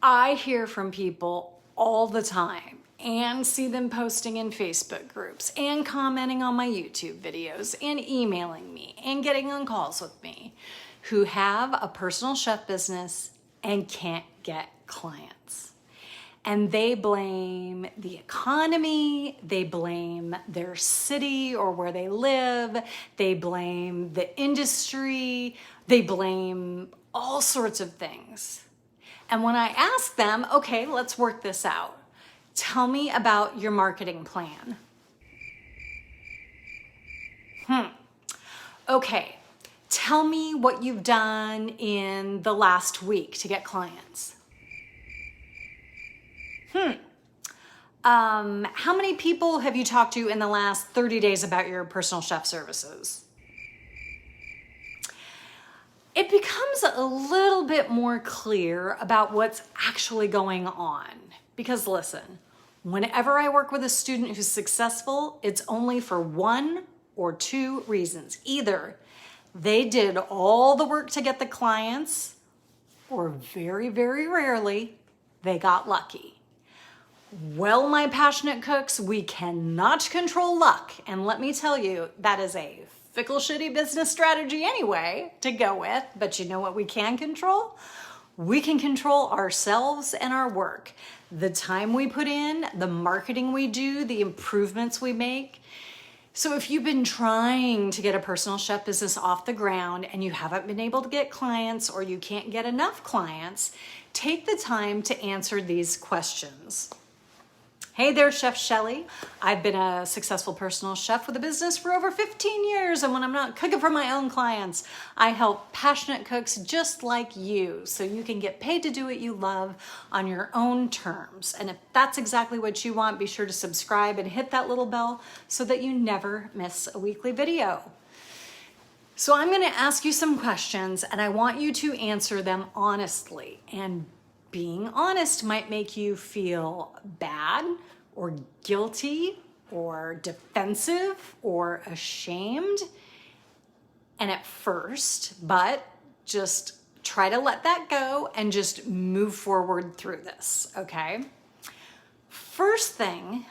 I hear from people all the time and see them posting in Facebook groups and commenting on my YouTube videos and emailing me and getting on calls with me who have a personal chef business and can't get clients. And they blame the economy, they blame their city or where they live, they blame the industry, they blame all sorts of things. And when I ask them, okay, let's work this out. Tell me about your marketing plan. Okay, tell me what you've done in the last week to get clients. How many people have you talked to in the last 30 days about your personal chef services? It becomes a little bit more clear about what's actually going on. Because listen, whenever I work with a student who's successful, it's only for one or two reasons. Either they did all the work to get the clients, or very, very rarely, they got lucky. Well, my passionate cooks, we cannot control luck. And let me tell you, that is a fickle, shitty business strategy anyway to go with. But you know what we can control? We can control ourselves and our work. The time we put in, the marketing we do, the improvements we make. So if you've been trying to get a personal chef business off the ground and you haven't been able to get clients or you can't get enough clients, take the time to answer these questions. Hey there, Chef Shelly. I've been a successful personal chef with a business for over 15 years, and when I'm not cooking for my own clients, I help passionate cooks just like you so you can get paid to do what you love on your own terms. And if that's exactly what you want, be sure to subscribe and hit that little bell so that you never miss a weekly video. So I'm going to ask you some questions, and I want you to answer them honestly. And being honest might make you feel bad or guilty or defensive or ashamed. And at first, but just try to let that go and just move forward through this, okay? First thing,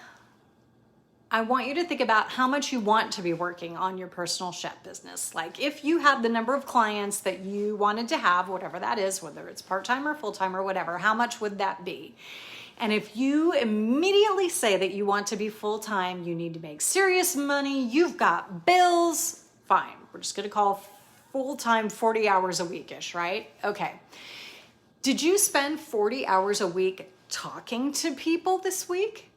I want you to think about how much you want to be working on your personal chef business. Like if you have the number of clients that you wanted to have, whatever that is, whether it's part-time or full-time or whatever, how much would that be? And if you immediately say that you want to be full-time, you need to make serious money, you've got bills, fine. We're just gonna call full-time 40 hours a week-ish, right? Okay. Did you spend 40 hours a week talking to people this week?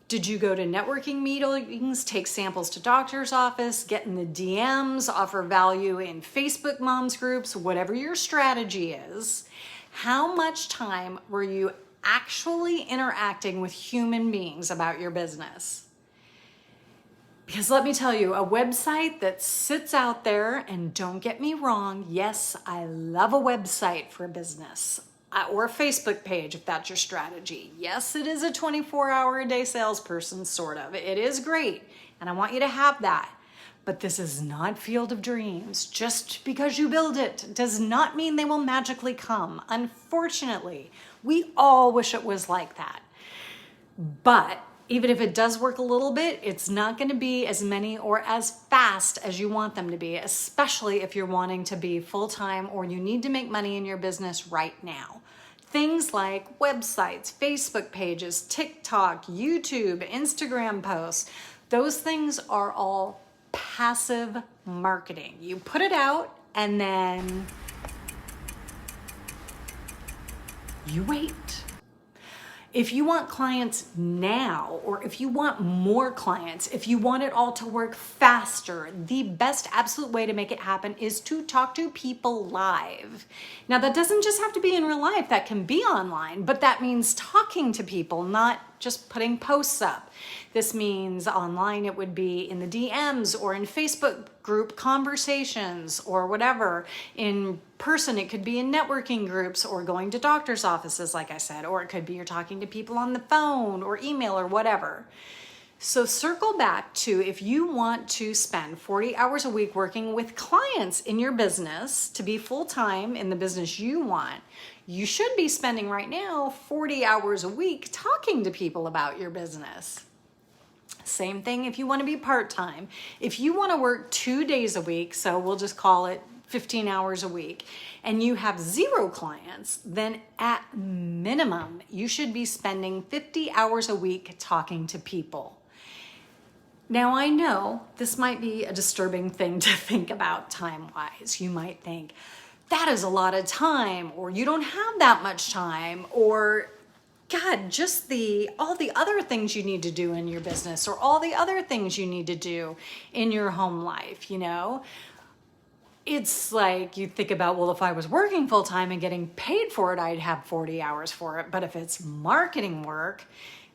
Did you go to networking meetings, take samples to doctor's office, get in the DMs, offer value in Facebook moms groups, whatever your strategy is? How much time were you actually interacting with human beings about your business? Because let me tell you, a website that sits out there, and don't get me wrong, yes, I love a website for business. Or a Facebook page if that's your strategy. Yes, it is a 24-hour-a-day salesperson, sort of. It is great, and I want you to have that. But this is not Field of Dreams. Just because you build it does not mean they will magically come. Unfortunately, we all wish it was like that. But even if it does work a little bit, it's not going to be as many or as fast as you want them to be, especially if you're wanting to be full-time or you need to make money in your business right now. Things like websites, Facebook pages, TikTok, YouTube, Instagram posts, those things are all passive marketing. You put it out and then you wait. If you want clients now, or if you want more clients, if you want it all to work faster, the best absolute way to make it happen is to talk to people live. Now, that doesn't just have to be in real life, that can be online, but that means talking to people, not just putting posts up. This means online it would be in the DMs or in Facebook group conversations or whatever. In person it could be in networking groups or going to doctor's offices, like I said, or it could be you're talking to people on the phone or email or whatever. So circle back to if you want to spend 40 hours a week working with clients in your business to be full-time in the business you want, you should be spending right now 40 hours a week talking to people about your business. Same thing if you want to be part-time. If you want to work 2 days a week, so we'll just call it 15 hours a week, and you have 0 clients, then at minimum, you should be spending 50 hours a week talking to people. Now, I know this might be a disturbing thing to think about time-wise. You might think, that is a lot of time, or you don't have that much time, or God, just all the other things you need to do in your business, or all the other things you need to do in your home life, you know? It's like you think about, well, if I was working full-time and getting paid for it, I'd have 40 hours for it. But if it's marketing work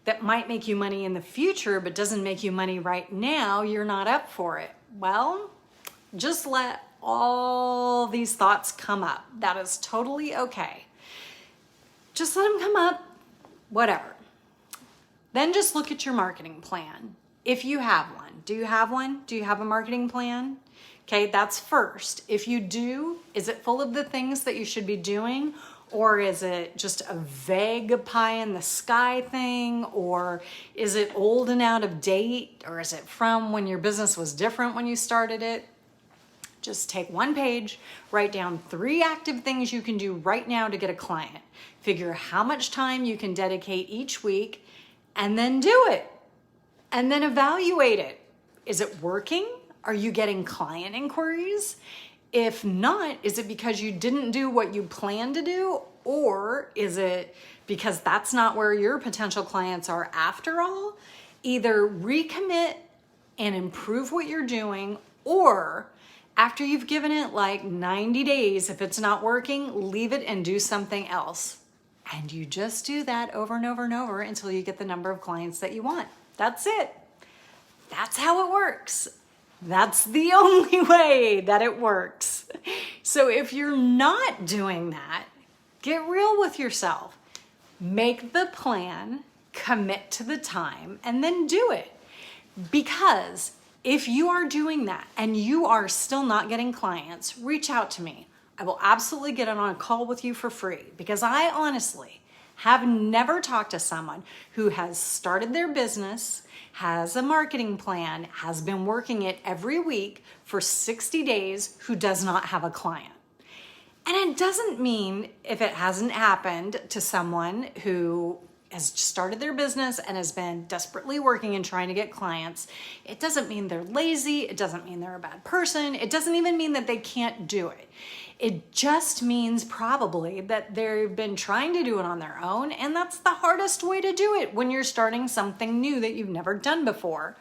that might make you money in the future but doesn't make you money right now, you're not up for it. Well, just let all these thoughts come up. That is totally okay. Just let them come up, whatever. Then just look at your marketing plan. If you have one. Do you have one? Do you have a marketing plan? Okay, that's first. If you do, is it full of the things that you should be doing? Or is it just a vague pie in the sky thing? Or is it old and out of date? Or is it from when your business was different when you started it? Just take one page, write down 3 active things you can do right now to get a client. Figure how much time you can dedicate each week, and then do it. And then evaluate it. Is it working? Are you getting client inquiries? If not, is it because you didn't do what you planned to do? Or is it because that's not where your potential clients are after all? Either recommit and improve what you're doing, or after you've given it like 90 days, if it's not working, leave it and do something else. And you just do that over and over and over until you get the number of clients that you want. That's it. That's how it works. That's the only way that it works. So if you're not doing that, get real with yourself. Make the plan, commit to the time, and then do it. Because if you are doing that and you are still not getting clients, reach out to me. I will absolutely get on a call with you for free, because I honestly have never talked to someone who has started their business, has a marketing plan, has been working it every week for 60 days, who does not have a client. And it doesn't mean, if it hasn't happened to someone who has started their business and has been desperately working and trying to get clients, it doesn't mean they're lazy. It doesn't mean they're a bad person. It doesn't even mean that they can't do it. It just means probably that they've been trying to do it on their own, and that's the hardest way to do it when you're starting something new that you've never done before.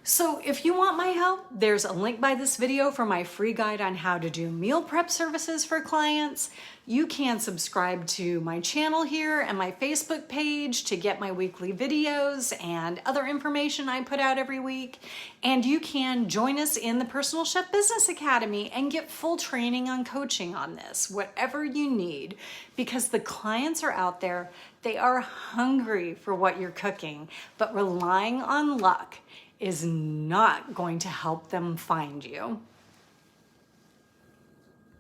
So if you want my help, there's a link by this video for my free guide on how to do meal prep services for clients. You can subscribe to my channel here and my Facebook page to get my weekly videos and other information I put out every week. And you can join us in the Personal Chef Business Academy and get full training on coaching on this, whatever you need, because the clients are out there. They are hungry for what you're cooking, but relying on luck is not going to help them find you.